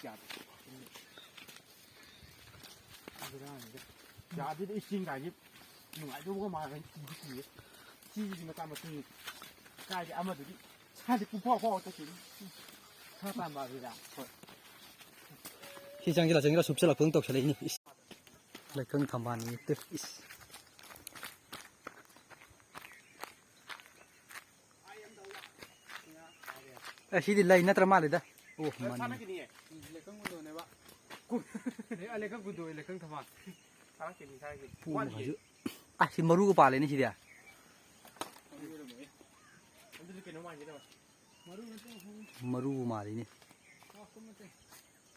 假的，不知道你这假的一心感觉，买就我妈人鸡嘛干嘛是，盖的阿妈这里，差的不泡这行，差办吧这样。ที่จังที่เราซุบเสลักเพิ่งตกเฉลยนี่เลยเพิ่งทำบ้านนี้ตึ๊ดไอ้ชีดิเลยนัตรมาเลยด้โอ้มัน差那个你，เลย更กูโดนเลยวะกูเนี่ยอะไรก็กูโดนเลย更ทำไม差那个你差那个， พูดมาเยอะอ่ะชิมารู้ก็ป่าเลยนี่ชีเดียมารู้มาเลยนี่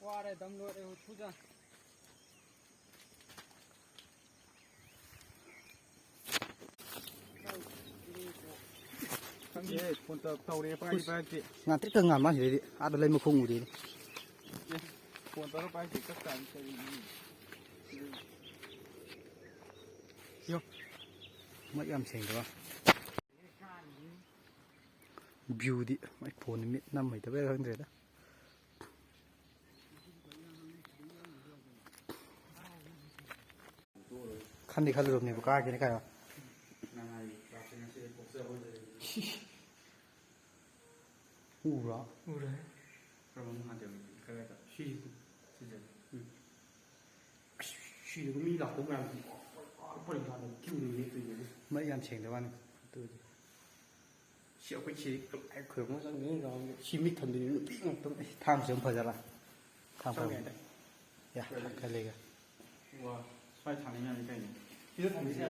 ว่าอะไรดำรวจเอวทุจ้าทั้งนี้คนเต่าเรียไปไปสิงานที่เกิดงานมาเฉยดิอาจจะเลยมาคงอยู่ดีคนเต่าไปสิก็สั่งใจโยไม่ยอมเสียงตัวบิวดิไม่พอนี่มิดน้ำไม่แต่ไม่ทั้งเดือดคันนี้คันรถนี่บุกล้ากินได้ไงวะอู้หรออู้เลยเราไม่หันเดี๋ยวใครก็ชี้ก็มีหลักของงานบริการคิวนี่ตัวนี้ไม่ยอมเสียงแต่ว่าตัวเชี่ยวไปชี้กับไอ้เขื่อนมันนี่เราชีมิตทันทีปิ้งตรงนี้ทางเสริมพอจะละทางพออย่าใครเลยกันว่าไปทางนี้ไม่ใช่ที่จะทำไม่ใช่